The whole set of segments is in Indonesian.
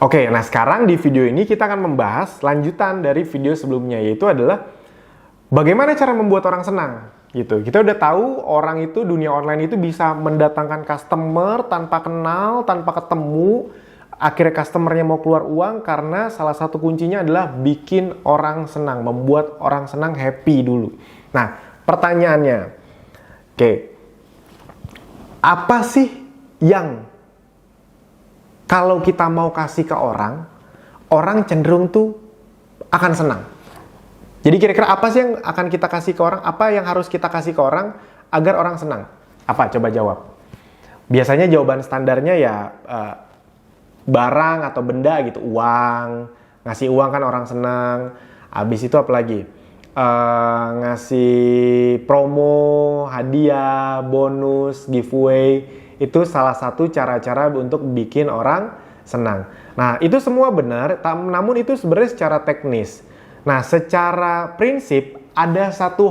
Oke, nah sekarang di video ini kita akan membahas lanjutan dari video sebelumnya, yaitu adalah bagaimana cara membuat orang senang. Gitu. Kita udah tahu orang itu, dunia online itu bisa mendatangkan customer tanpa kenal, tanpa ketemu. Akhirnya customernya mau keluar uang karena salah satu kuncinya adalah bikin orang senang, membuat orang senang, happy dulu. Nah, pertanyaannya, oke, apa sih yang kalau kita mau kasih ke orang, orang cenderung tuh akan senang? Jadi kira-kira apa sih yang akan kita kasih ke orang? Apa yang harus kita kasih ke orang agar orang senang? Apa? Coba jawab. Biasanya jawaban standarnya ya barang atau benda gitu. Uang. Ngasih uang kan orang senang. Habis itu apa lagi? Ngasih promo, hadiah, bonus, giveaway. Itu salah satu cara-cara untuk bikin orang senang. Nah, itu semua benar, namun itu sebenarnya secara teknis. Nah, secara prinsip ada satu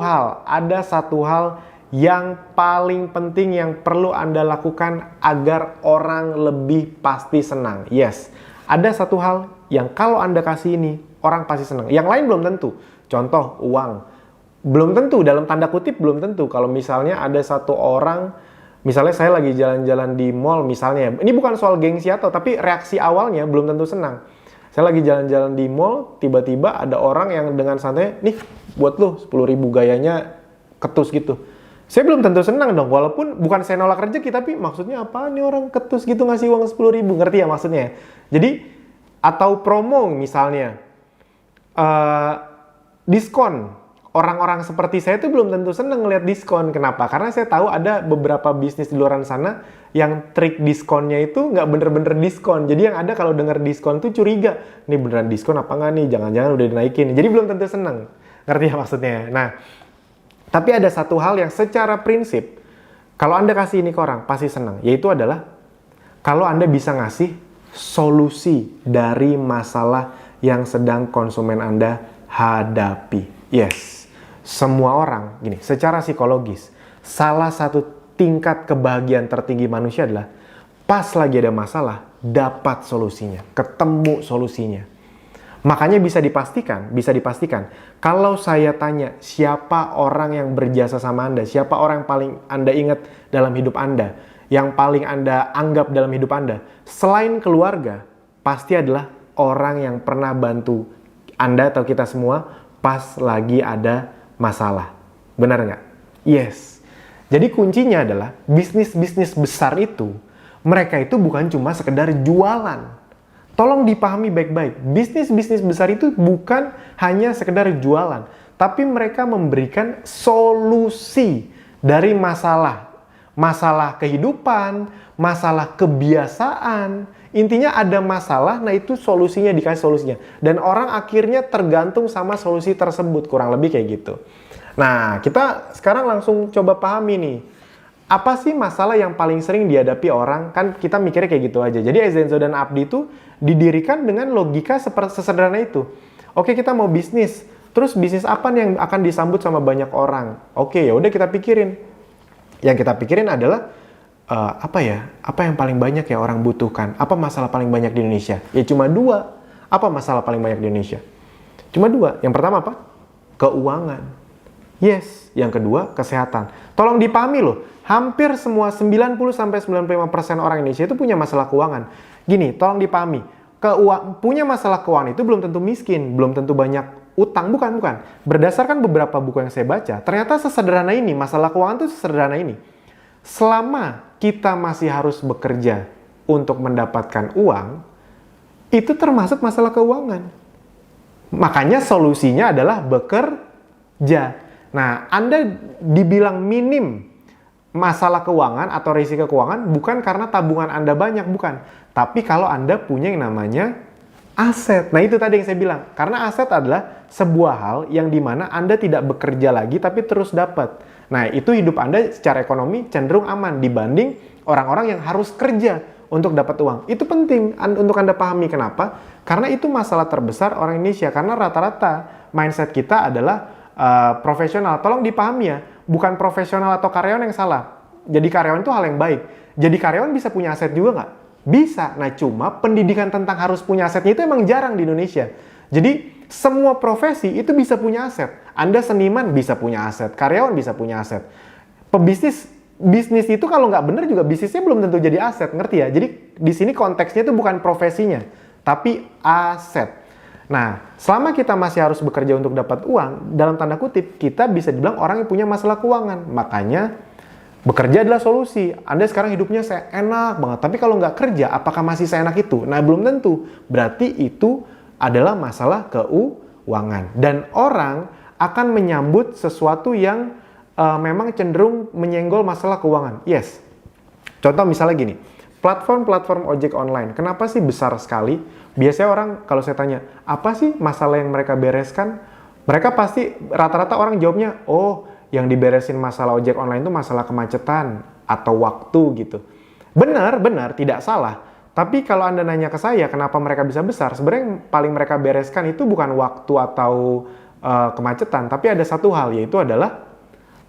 hal yang paling penting yang perlu Anda lakukan agar orang lebih pasti senang. Yes, ada satu hal yang kalau Anda kasih ini, orang pasti senang. Yang lain belum tentu. Contoh, uang. Belum tentu, dalam tanda kutip belum tentu. Kalau misalnya ada satu orang, misalnya saya lagi jalan-jalan di mall misalnya, ini bukan soal gengsi atau, tapi reaksi awalnya belum tentu senang. Saya lagi jalan-jalan di mall, tiba-tiba ada orang yang dengan santai, nih buat lo 10.000 gayanya ketus gitu. Saya belum tentu senang dong, walaupun bukan saya nolak rezeki, tapi maksudnya apa nih orang ketus gitu ngasih uang 10.000, ngerti ya maksudnya? Jadi, atau promo misalnya, diskon. Orang-orang seperti saya itu belum tentu senang ngelihat diskon. Kenapa? Karena saya tahu ada beberapa bisnis di luar sana yang trik diskonnya itu nggak bener-bener diskon. Jadi yang ada kalau dengar diskon tuh curiga. Ini beneran diskon apa nggak nih? Jangan-jangan udah dinaikin. Jadi belum tentu senang. Ngerti ya maksudnya? Nah, tapi ada satu hal yang secara prinsip, kalau Anda kasih ini ke orang, pasti senang. Yaitu adalah, kalau Anda bisa ngasih solusi dari masalah yang sedang konsumen Anda hadapi. Yes. Semua orang, gini, secara psikologis, salah satu tingkat kebahagiaan tertinggi manusia adalah pas lagi ada masalah, dapat solusinya, ketemu solusinya. Makanya bisa dipastikan, kalau saya tanya siapa orang yang berjasa sama Anda, siapa orang yang paling Anda ingat dalam hidup Anda, yang paling Anda anggap dalam hidup Anda, selain keluarga, pasti adalah orang yang pernah bantu Anda atau kita semua pas lagi ada masalah. Benar nggak? Yes. Jadi kuncinya adalah bisnis-bisnis besar itu, mereka itu bukan cuma sekedar jualan. Tolong dipahami baik-baik. Bisnis-bisnis besar itu bukan hanya sekedar jualan, tapi mereka memberikan solusi dari masalah. Masalah kehidupan, masalah kebiasaan. Intinya ada masalah, nah itu solusinya, dikasih solusinya. Dan orang akhirnya tergantung sama solusi tersebut, kurang lebih kayak gitu. Nah, kita sekarang langsung coba pahami nih. Apa sih masalah yang paling sering dihadapi orang? Kan kita mikirnya kayak gitu aja. Jadi Ezenzo dan Abdi itu didirikan dengan logika seperti sesederhana itu. Oke, kita mau bisnis. Terus bisnis apa nih yang akan disambut sama banyak orang? Oke, ya udah kita pikirin. Yang kita pikirin adalah apa yang paling banyak ya orang butuhkan? Apa masalah paling banyak di Indonesia? Ya cuma 2. Apa masalah paling banyak di Indonesia? Cuma 2. Yang pertama apa? Keuangan. Yes. Yang kedua, kesehatan. Tolong dipahami loh, hampir semua 90-95% orang Indonesia itu punya masalah keuangan. Gini, tolong dipahami, punya masalah keuangan itu belum tentu miskin, belum tentu banyak utang, bukan. Berdasarkan beberapa buku yang saya baca, ternyata sesederhana ini, masalah keuangan itu sesederhana ini. Selama kita masih harus bekerja untuk mendapatkan uang, itu termasuk masalah keuangan. Makanya solusinya adalah bekerja. Nah, Anda dibilang minim masalah keuangan atau risiko keuangan bukan karena tabungan Anda banyak, bukan. Tapi kalau Anda punya yang namanya aset. Nah, itu tadi yang saya bilang. Karena aset adalah sebuah hal yang dimana Anda tidak bekerja lagi tapi terus dapat. Nah, itu hidup Anda secara ekonomi cenderung aman dibanding orang-orang yang harus kerja untuk dapat uang. Itu penting untuk Anda pahami. Kenapa? Karena itu masalah terbesar orang Indonesia. Karena rata-rata mindset kita adalah profesional. Tolong dipahami ya, bukan profesional atau karyawan yang salah. Jadi karyawan itu hal yang baik. Jadi karyawan bisa punya aset juga nggak? Bisa. Nah, cuma pendidikan tentang harus punya asetnya itu emang jarang di Indonesia. Jadi, semua profesi itu bisa punya aset. Anda seniman bisa punya aset, karyawan bisa punya aset. Pebisnis, bisnis itu kalau nggak bener juga bisnisnya belum tentu jadi aset, ngerti ya? Jadi, di sini konteksnya itu bukan profesinya, tapi aset. Nah, selama kita masih harus bekerja untuk dapat uang, dalam tanda kutip, kita bisa dibilang orang yang punya masalah keuangan. Makanya, bekerja adalah solusi. Anda sekarang hidupnya enak banget, tapi kalau nggak kerja, apakah masih seenak itu? Nah, belum tentu. Berarti itu adalah masalah keuangan. Dan orang akan menyambut sesuatu yang memang cenderung menyenggol masalah keuangan. Yes. Contoh misalnya gini, platform-platform ojek online, kenapa sih besar sekali? Biasanya orang, kalau saya tanya, apa sih masalah yang mereka bereskan? Mereka pasti, rata-rata orang jawabnya, oh, yang diberesin masalah ojek online itu masalah kemacetan atau waktu gitu. Benar, tidak salah. Tapi kalau Anda nanya ke saya, kenapa mereka bisa besar? Sebenarnya yang paling mereka bereskan itu bukan waktu atau kemacetan, tapi ada satu hal, yaitu adalah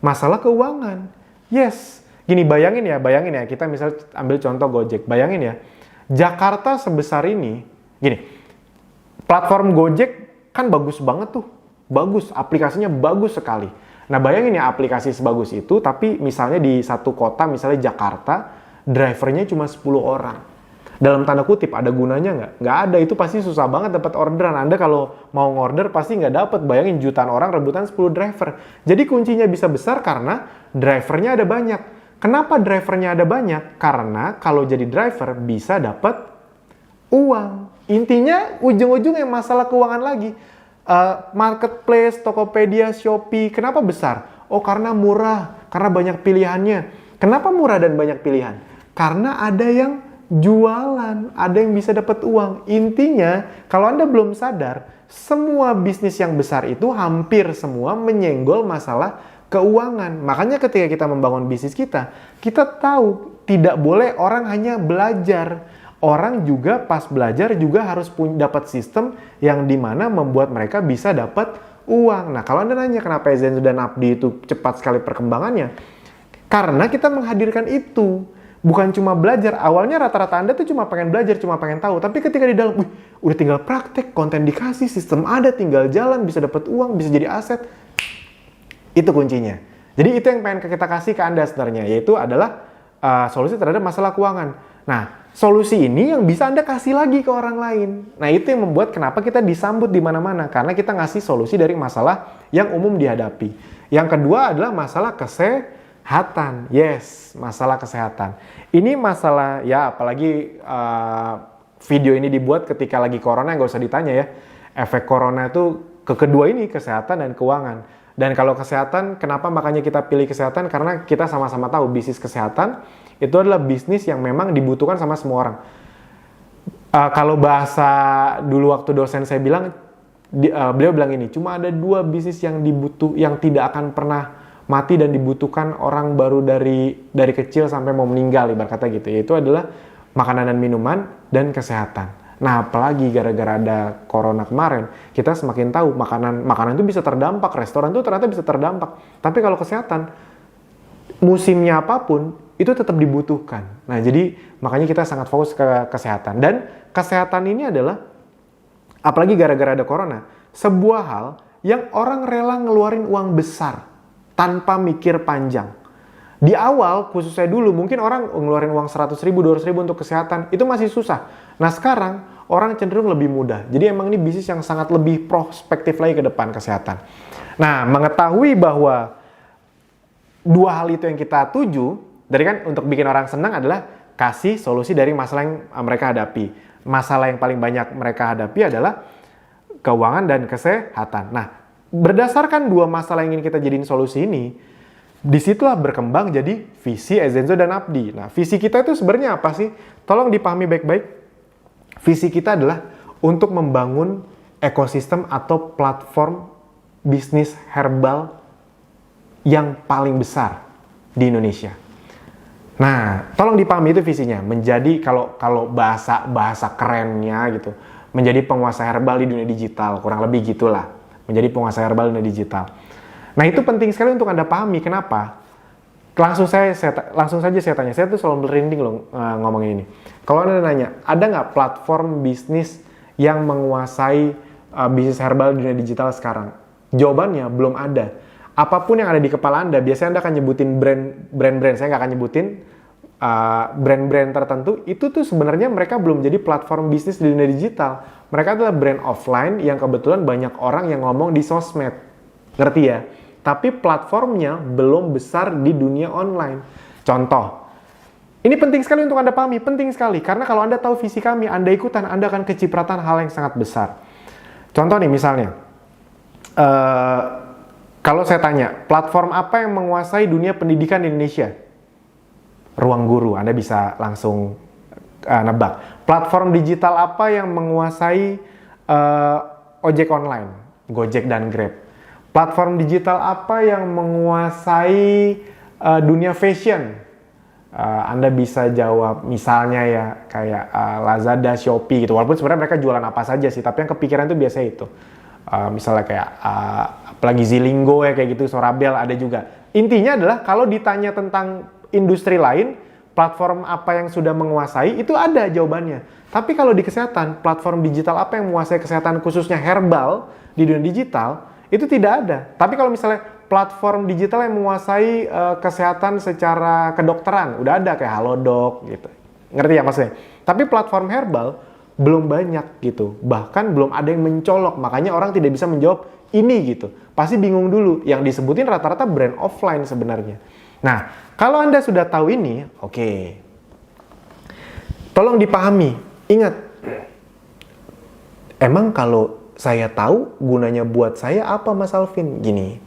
masalah keuangan. Yes. Gini, bayangin ya, kita misalnya ambil contoh Gojek. Bayangin ya, Jakarta sebesar ini, gini, platform Gojek kan bagus banget tuh. Bagus, aplikasinya bagus sekali. Nah, bayangin ya aplikasi sebagus itu, tapi misalnya di satu kota, misalnya Jakarta, drivernya cuma 10 orang. Dalam tanda kutip, ada gunanya nggak? Nggak ada, itu pasti susah banget dapat orderan. Anda kalau mau ngorder pasti nggak dapat. Bayangin jutaan orang rebutan 10 driver. Jadi kuncinya bisa besar karena drivernya ada banyak. Kenapa drivernya ada banyak? Karena kalau jadi driver bisa dapat uang. Intinya ujung-ujungnya masalah keuangan lagi. Marketplace, Tokopedia, Shopee, kenapa besar? Oh, karena murah, karena banyak pilihannya. Kenapa murah dan banyak pilihan? Karena ada yang jualan, ada yang bisa dapat uang. Intinya, kalau Anda belum sadar, semua bisnis yang besar itu hampir semua menyenggol masalah keuangan. Makanya ketika kita membangun bisnis kita tahu tidak boleh orang hanya belajar. Orang juga pas belajar juga harus dapat sistem yang dimana membuat mereka bisa dapat uang. Nah, kalau Anda nanya kenapa Ezenzo dan Abdi itu cepat sekali perkembangannya, karena kita menghadirkan itu. Bukan cuma belajar, awalnya rata-rata Anda tuh cuma pengen belajar, cuma pengen tahu. Tapi ketika di dalam, udah tinggal praktek, konten dikasih, sistem ada, tinggal jalan, bisa dapat uang, bisa jadi aset. Itu kuncinya. Jadi itu yang pengen kita kasih ke Anda sebenarnya, yaitu adalah solusi terhadap masalah keuangan. Nah, solusi ini yang bisa Anda kasih lagi ke orang lain. Nah, itu yang membuat kenapa kita disambut di mana-mana. Karena kita ngasih solusi dari masalah yang umum dihadapi. Yang kedua adalah masalah kesehatan. Yes, masalah kesehatan. Ini masalah, ya apalagi video ini dibuat ketika lagi corona, nggak usah ditanya ya. Efek corona itu kedua ini, kesehatan dan keuangan. Dan kalau kesehatan, kenapa makanya kita pilih kesehatan? Karena kita sama-sama tahu bisnis kesehatan itu adalah bisnis yang memang dibutuhkan sama semua orang. Kalau bahasa dulu waktu dosen saya bilang, beliau bilang ini, cuma ada 2 bisnis yang yang tidak akan pernah mati dan dibutuhkan orang baru dari kecil sampai mau meninggal, ibarat kata gitu. Yaitu adalah makanan dan minuman dan kesehatan. Nah, apalagi gara-gara ada corona kemarin, kita semakin tahu makanan itu bisa terdampak, restoran itu ternyata bisa terdampak. Tapi kalau kesehatan, musimnya apapun, itu tetap dibutuhkan. Nah, jadi makanya kita sangat fokus ke kesehatan. Dan kesehatan ini adalah, apalagi gara-gara ada corona, sebuah hal yang orang rela ngeluarin uang besar tanpa mikir panjang. Di awal, khusus saya dulu, mungkin orang ngeluarin uang 100 ribu, 200 ribu untuk kesehatan, itu masih susah. Nah, sekarang orang cenderung lebih mudah. Jadi emang ini bisnis yang sangat lebih prospektif lagi ke depan, kesehatan. Nah, mengetahui bahwa 2 hal itu yang kita tuju, dari kan untuk bikin orang senang adalah kasih solusi dari masalah yang mereka hadapi. Masalah yang paling banyak mereka hadapi adalah keuangan dan kesehatan. Nah, berdasarkan 2 masalah yang ingin kita jadiin solusi ini, disitulah berkembang jadi visi Ezenzo dan Abdi. Nah, visi kita itu sebenarnya apa sih? Tolong dipahami baik-baik. Visi kita adalah untuk membangun ekosistem atau platform bisnis herbal yang paling besar di Indonesia. Nah, tolong dipahami itu visinya. Menjadi kalau bahasa kerennya gitu, menjadi penguasa herbal di dunia digital, kurang lebih gitulah. Menjadi penguasa herbal di dunia digital. Nah, itu penting sekali untuk Anda pahami. Kenapa? Langsung saja saya tanya. Saya tuh selalu merinding loh ngomongin ini. Kalau Anda nanya, ada nggak platform bisnis yang menguasai bisnis herbal di dunia digital sekarang? Jawabannya belum ada. Apapun yang ada di kepala Anda, biasanya Anda akan nyebutin brand-brand. Saya nggak akan nyebutin brand-brand tertentu. Itu tuh sebenarnya mereka belum jadi platform bisnis di dunia digital. Mereka adalah brand offline yang kebetulan banyak orang yang ngomong di sosmed. Ngerti ya? Tapi platformnya belum besar di dunia online. Contoh, ini penting sekali untuk Anda pahami, penting sekali. Karena kalau Anda tahu visi kami, Anda ikutan, Anda akan kecipratan hal yang sangat besar. Contoh nih misalnya, kalau saya tanya, platform apa yang menguasai dunia pendidikan di Indonesia? Ruang Guru, Anda bisa langsung nebak. Platform digital apa yang menguasai ojek online? Gojek dan Grab. Platform digital apa yang menguasai dunia fashion? Anda bisa jawab misalnya ya kayak Lazada, Shopee gitu. Walaupun sebenarnya mereka jualan apa saja sih, tapi yang kepikiran itu biasanya itu. Misalnya kayak apalagi Zilingo ya kayak gitu, Sorabel ada juga. Intinya adalah kalau ditanya tentang industri lain, platform apa yang sudah menguasai itu ada jawabannya. Tapi kalau di kesehatan, platform digital apa yang menguasai kesehatan khususnya herbal di dunia digital itu tidak ada. Tapi kalau misalnya platform digital yang menguasai kesehatan secara kedokteran, udah ada kayak Halodoc gitu. Ngerti ya maksudnya? Tapi platform herbal belum banyak gitu. Bahkan belum ada yang mencolok. Makanya orang tidak bisa menjawab ini gitu. Pasti bingung dulu. Yang disebutin rata-rata brand offline sebenarnya. Nah, kalau Anda sudah tahu ini, oke. Tolong dipahami. Ingat, emang kalau saya tahu gunanya buat saya apa Mas Alvin? Gini.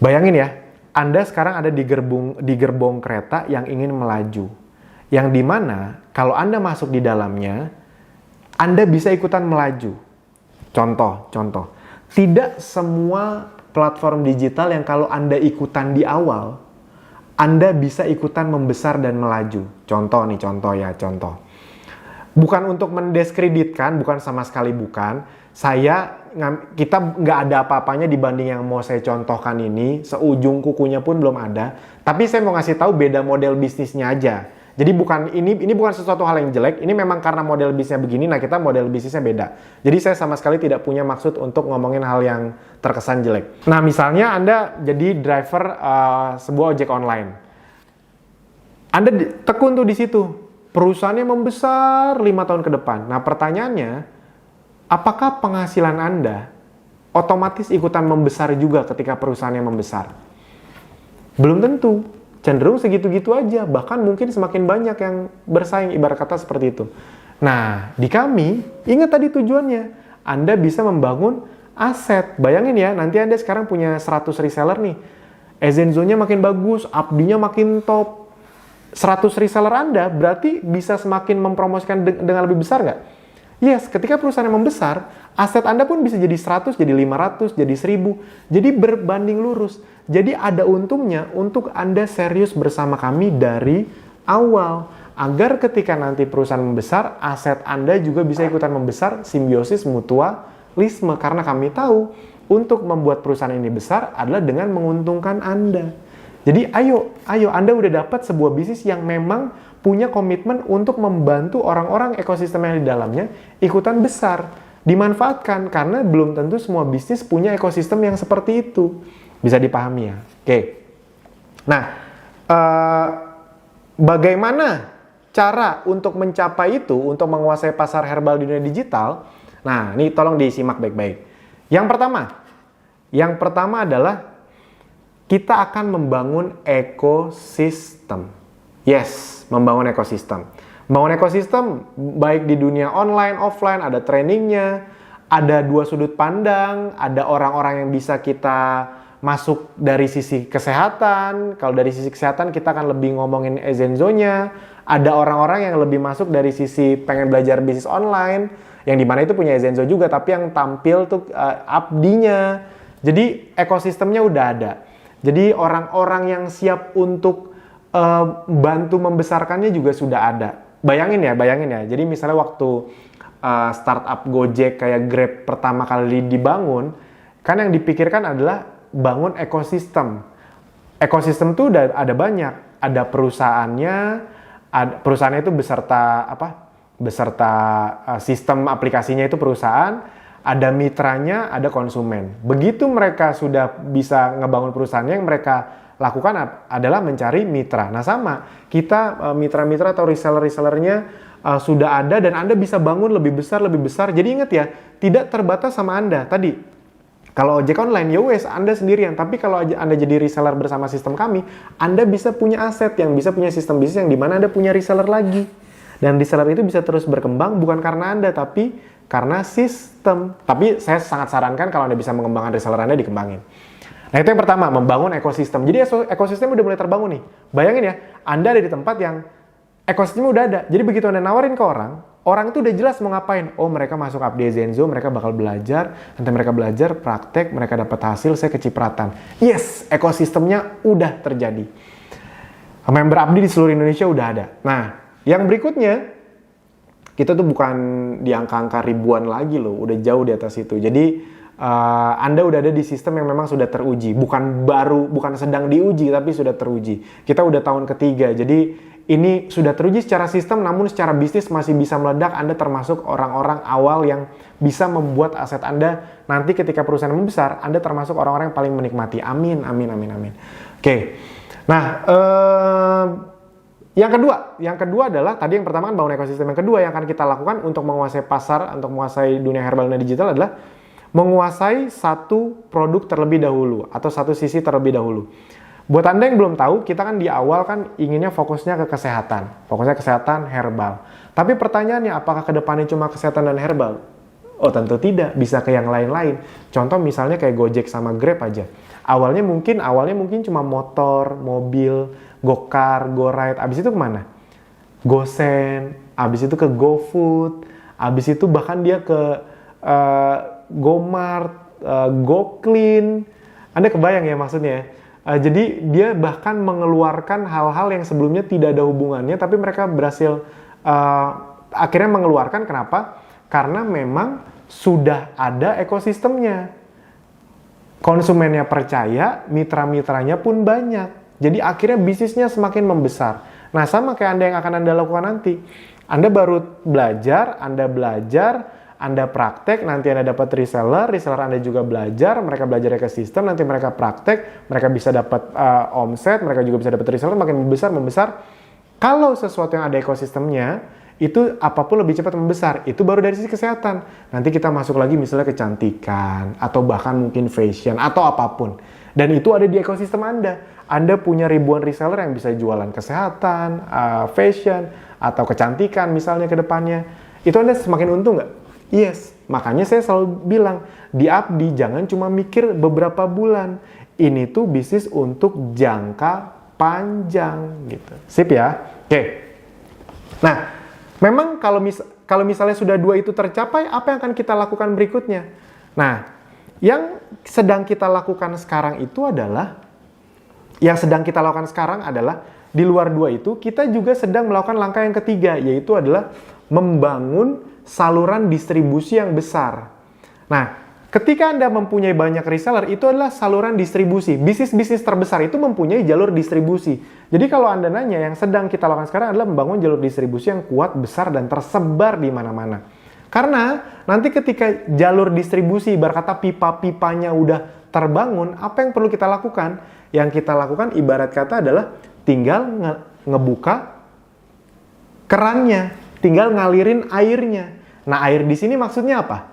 Bayangin ya, Anda sekarang ada di gerbong kereta yang ingin melaju. Yang dimana kalau Anda masuk di dalamnya, Anda bisa ikutan melaju. Contoh. Tidak semua platform digital yang kalau Anda ikutan di awal, Anda bisa ikutan membesar dan melaju. Contoh. Bukan untuk mendiskreditkan, bukan sama sekali bukan. Kita nggak ada apa-apanya dibanding yang mau saya contohkan ini, seujung kukunya pun belum ada. Tapi saya mau ngasih tahu beda model bisnisnya aja. Jadi ini bukan sesuatu hal yang jelek, ini memang karena model bisnisnya begini, nah kita model bisnisnya beda. Jadi saya sama sekali tidak punya maksud untuk ngomongin hal yang terkesan jelek. Nah misalnya Anda jadi driver sebuah ojek online. Anda tekun tuh di situ, perusahaannya membesar 5 tahun ke depan. Nah pertanyaannya, apakah penghasilan Anda otomatis ikutan membesar juga ketika perusahaannya membesar? Belum tentu. Cenderung segitu-gitu aja. Bahkan mungkin semakin banyak yang bersaing, ibarat kata seperti itu. Nah, di kami, ingat tadi tujuannya. Anda bisa membangun aset. Bayangin ya, nanti Anda sekarang punya 100 reseller nih. Ezenzo-nya makin bagus, Abdi-nya makin top. 100 reseller Anda berarti bisa semakin mempromosikan dengan lebih besar nggak? Yes, ketika perusahaan yang membesar, aset Anda pun bisa jadi 100, jadi 500, jadi 1000. Jadi berbanding lurus. Jadi ada untungnya untuk Anda serius bersama kami dari awal. Agar ketika nanti perusahaan membesar, aset Anda juga bisa ikutan membesar, simbiosis mutualisme. Karena kami tahu untuk membuat perusahaan ini besar adalah dengan menguntungkan Anda. Jadi ayo Anda udah dapat sebuah bisnis yang memang punya komitmen untuk membantu orang-orang ekosistem yang di dalamnya ikutan besar. Dimanfaatkan karena belum tentu semua bisnis punya ekosistem yang seperti itu. Bisa dipahami ya? Oke. Nah, bagaimana cara untuk mencapai itu, untuk menguasai pasar herbal di dunia digital? Nah, ini tolong disimak baik-baik. Yang pertama adalah kita akan membangun ekosistem. Yes, membangun ekosistem. Membangun ekosistem baik di dunia online, offline, ada trainingnya, ada dua sudut pandang, ada orang-orang yang bisa kita masuk dari sisi kesehatan. Kalau dari sisi kesehatan kita akan lebih ngomongin Ezenzo-nya. Ada orang-orang yang lebih masuk dari sisi pengen belajar bisnis online, yang dimana itu punya Ezenzo juga, tapi yang tampil tuh Abdi-nya. Jadi ekosistemnya udah ada. Jadi orang-orang yang siap untuk bantu membesarkannya juga sudah ada. Bayangin ya. Jadi misalnya waktu startup Gojek kayak Grab pertama kali dibangun, kan yang dipikirkan adalah bangun ekosistem. Ekosistem tuh udah ada banyak. Ada perusahaannya, Perusahaannya itu beserta sistem aplikasinya itu perusahaan, ada mitranya, ada konsumen. Begitu mereka sudah bisa ngebangun perusahaannya, yang mereka lakukan adalah mencari mitra. Nah sama, kita mitra-mitra atau reseller-resellernya sudah ada dan Anda bisa bangun lebih besar. Jadi ingat ya, tidak terbatas sama Anda. Tadi, kalau ojek online, ya wes Anda sendirian. Tapi kalau Anda jadi reseller bersama sistem kami, Anda bisa punya aset yang bisa punya sistem bisnis yang dimana Anda punya reseller lagi. Dan reseller itu bisa terus berkembang bukan karena Anda, tapi karena sistem. Tapi saya sangat sarankan kalau Anda bisa mengembangkan reseller Anda, dikembangin. Nah itu yang pertama, membangun ekosistem. Jadi ekosistem udah mulai terbangun nih. Bayangin ya, Anda ada di tempat yang ekosistemnya udah ada. Jadi begitu Anda nawarin ke orang itu udah jelas mau ngapain. Oh mereka masuk Abdi Zenzo, mereka bakal belajar. Nanti mereka belajar, praktek, mereka dapat hasil, saya kecipratan. Yes, ekosistemnya udah terjadi. Member Abdi di seluruh Indonesia udah ada. Nah, yang berikutnya, kita tuh bukan di angka-angka ribuan lagi loh, udah jauh di atas itu. Jadi Anda udah ada di sistem yang memang sudah teruji, bukan sedang diuji, tapi sudah teruji. Kita udah tahun ketiga, jadi ini sudah teruji secara sistem, namun secara bisnis masih bisa meledak. Anda termasuk orang-orang awal yang bisa membuat aset Anda nanti ketika perusahaan membesar, Anda termasuk orang-orang yang paling menikmati. Amin, amin, amin, amin. Oke, nah yang kedua adalah, tadi yang pertama kan bangun ekosistem. Yang kedua yang akan kita lakukan untuk menguasai pasar, untuk menguasai dunia herbal dan digital adalah menguasai satu produk terlebih dahulu atau satu sisi terlebih dahulu. Buat Anda yang belum tahu, kita kan di awal kan inginnya fokusnya ke kesehatan. Fokusnya kesehatan herbal. Tapi pertanyaannya, apakah ke depannya cuma kesehatan dan herbal? Oh tentu tidak, bisa ke yang lain-lain. Contoh misalnya kayak Gojek sama Grab aja. Awalnya mungkin cuma motor, mobil, gokar, goride. Abis itu kemana? Gosen, abis itu ke GoFood, abis itu bahkan dia ke GoMart, GoClean. Anda kebayang ya maksudnya? Jadi dia bahkan mengeluarkan hal-hal yang sebelumnya tidak ada hubungannya, tapi mereka berhasil akhirnya mengeluarkan. Kenapa? Karena memang sudah ada ekosistemnya. Konsumennya percaya, mitra-mitranya pun banyak. Jadi akhirnya bisnisnya semakin membesar. Nah sama kayak Anda yang akan Anda lakukan nanti. Anda baru belajar, Anda praktek, nanti Anda dapat reseller Anda juga belajar, mereka belajar ekosistem, nanti mereka praktek, mereka bisa dapat omset, mereka juga bisa dapat reseller, makin membesar. Kalau sesuatu yang ada ekosistemnya, itu apapun lebih cepat membesar. Itu baru dari sisi kesehatan. Nanti kita masuk lagi misalnya kecantikan, atau bahkan mungkin fashion, atau apapun. Dan itu ada di ekosistem Anda. Anda punya ribuan reseller yang bisa jualan kesehatan, fashion, atau kecantikan misalnya ke depannya. Itu Anda semakin untung nggak? Yes, makanya saya selalu bilang, di Abdi jangan cuma mikir beberapa bulan. Ini tuh bisnis untuk jangka panjang gitu. Sip ya? Oke. Nah, memang kalau misalnya sudah dua itu tercapai, apa yang akan kita lakukan berikutnya? Nah, yang sedang kita lakukan sekarang adalah di luar dua itu, kita juga sedang melakukan langkah yang ketiga, yaitu adalah membangun saluran distribusi yang besar. Nah, ketika Anda mempunyai banyak reseller, itu adalah saluran distribusi. Bisnis-bisnis terbesar itu mempunyai jalur distribusi. Jadi kalau Anda nanya, yang sedang kita lakukan sekarang adalah membangun jalur distribusi yang kuat, besar, dan tersebar di mana-mana. Karena nanti ketika jalur distribusi, berkata pipa-pipanya udah terbangun, apa yang perlu kita lakukan? Yang kita lakukan ibarat kata adalah tinggal ngebuka kerannya, tinggal ngalirin airnya. Nah, air di sini maksudnya apa?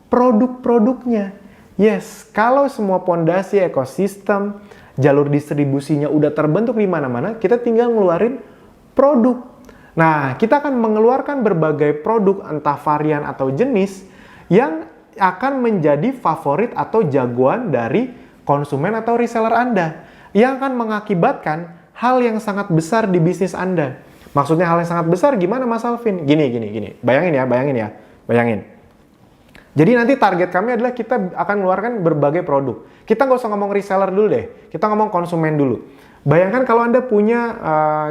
Produk-produknya. Yes, kalau semua pondasi ekosistem, jalur distribusinya udah terbentuk di mana-mana, kita tinggal ngeluarin produk. Nah, kita akan mengeluarkan berbagai produk, entah varian atau jenis, yang akan menjadi favorit atau jagoan dari konsumen atau reseller Anda, yang akan mengakibatkan hal yang sangat besar di bisnis Anda. Maksudnya hal yang sangat besar gimana Mas Alvin? Gini. Bayangin ya. Jadi nanti target kami adalah kita akan mengeluarkan berbagai produk. Kita nggak usah ngomong reseller dulu deh. Kita ngomong konsumen dulu. Bayangkan kalau Anda punya,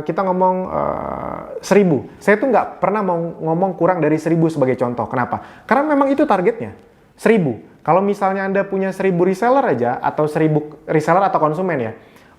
kita ngomong 1000. Saya tuh nggak pernah mau ngomong kurang dari 1000 sebagai contoh. Kenapa? Karena memang itu targetnya. 1000. Kalau misalnya Anda punya 1000 reseller aja, atau 1000 reseller atau konsumen ya.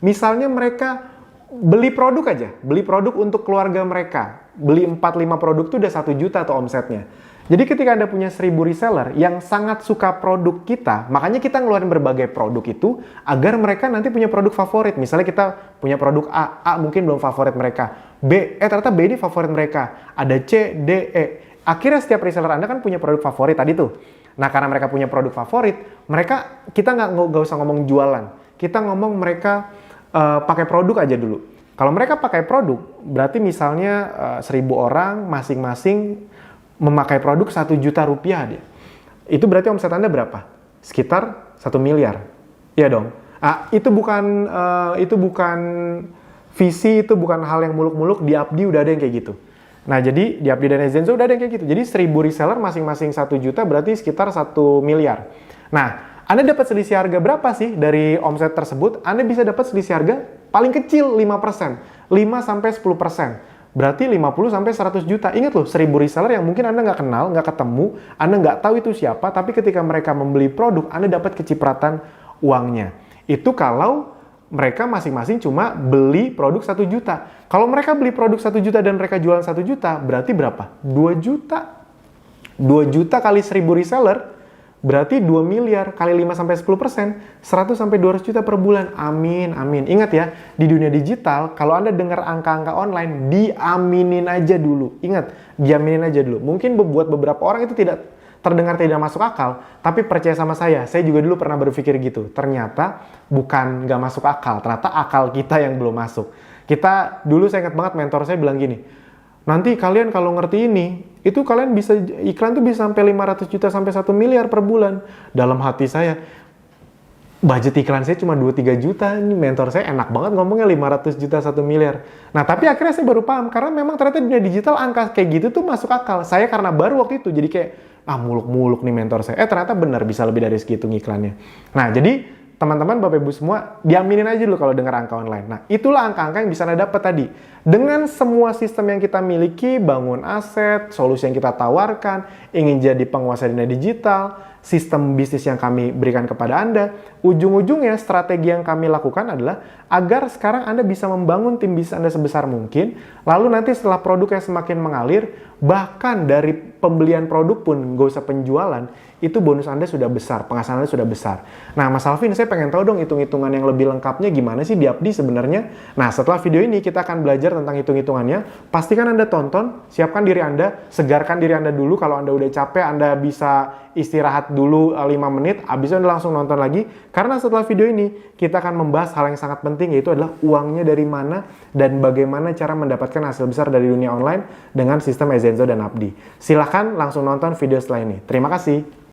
Misalnya mereka beli produk aja, beli produk untuk keluarga mereka. Beli 4-5 produk tuh udah 1 juta tuh omsetnya. Jadi ketika Anda punya 1000 reseller yang sangat suka produk kita, makanya kita ngeluarin berbagai produk itu agar mereka nanti punya produk favorit. Misalnya kita punya produk A mungkin belum favorit mereka. Ternyata B ini favorit mereka. Ada C, D, E. Akhirnya setiap reseller Anda kan punya produk favorit tadi tuh. Nah, karena mereka punya produk favorit, kita nggak usah ngomong jualan. Kita ngomong mereka pakai produk aja dulu. Kalau mereka pakai produk, berarti misalnya 1000 orang masing-masing memakai produk 1 juta rupiah dia. Itu berarti omset Anda berapa? Sekitar 1 miliar. Iya dong. Itu bukan visi, itu bukan hal yang muluk-muluk. Di Abdi udah ada yang kayak gitu. Nah, jadi di Abdi dan Ezenzo udah ada yang kayak gitu. Jadi 1000 reseller masing-masing 1 juta berarti sekitar 1 miliar. Nah, Anda dapat selisih harga berapa sih dari omset tersebut? Anda bisa dapat selisih harga paling kecil 5%. 5-10%. Berarti 50 sampai 100 juta. Ingat loh, 1000 reseller yang mungkin Anda nggak kenal, nggak ketemu, Anda nggak tahu itu siapa, tapi ketika mereka membeli produk, Anda dapat kecipratan uangnya. Itu kalau mereka masing-masing cuma beli produk 1 juta. Kalau mereka beli produk 1 juta dan mereka jualan 1 juta, berarti berapa? 2 juta. 2 juta kali 1000 reseller, berarti 2 miliar kali 5-10%, 100-200 juta per bulan. Amin, amin. Ingat ya, di dunia digital, kalau Anda dengar angka-angka online, diaminin aja dulu. Ingat, diaminin aja dulu. Mungkin buat beberapa orang itu terdengar tidak masuk akal, tapi percaya sama saya juga dulu pernah berpikir gitu. Ternyata bukan nggak masuk akal, ternyata akal kita yang belum masuk. Dulu saya ingat banget mentor saya bilang gini, nanti kalian kalau ngerti ini, itu kalian bisa, iklan tuh bisa sampai 500 juta sampai 1 miliar per bulan. Dalam hati saya, budget iklan saya cuma 2-3 juta, ini mentor saya enak banget ngomongnya 500 juta 1 miliar. Nah, tapi akhirnya saya baru paham, karena memang ternyata dunia digital angka kayak gitu tuh masuk akal. Saya karena baru waktu itu, jadi kayak, muluk-muluk nih mentor saya. Ternyata benar bisa lebih dari segitu ngiklannya. Nah, jadi teman-teman, Bapak Ibu semua, diaminin aja dulu kalau dengar angka online. Nah, itulah angka-angka yang bisa Anda dapat tadi. Dengan semua sistem yang kita miliki, bangun aset, solusi yang kita tawarkan, ingin jadi penguasa dunia digital, sistem bisnis yang kami berikan kepada Anda, ujung-ujungnya strategi yang kami lakukan adalah agar sekarang Anda bisa membangun tim bisnis Anda sebesar mungkin, lalu nanti setelah produknya semakin mengalir, bahkan dari pembelian produk pun, nggak usah penjualan, itu bonus Anda sudah besar, penghasilan Anda sudah besar. Nah, Mas Alvin, saya pengen tahu dong hitung-hitungan yang lebih lengkapnya gimana sih di Abdi sebenarnya. Nah, setelah video ini kita akan belajar tentang hitung-hitungannya. Pastikan Anda tonton, siapkan diri Anda, segarkan diri Anda dulu. Kalau Anda udah capek, Anda bisa istirahat dulu 5 menit, habis itu Anda langsung nonton lagi. Karena setelah video ini, kita akan membahas hal yang sangat penting, yaitu adalah uangnya dari mana dan bagaimana cara mendapatkan hasil besar dari dunia online dengan sistem Ezenzo dan Abdi. Silahkan langsung nonton video setelah ini. Terima kasih.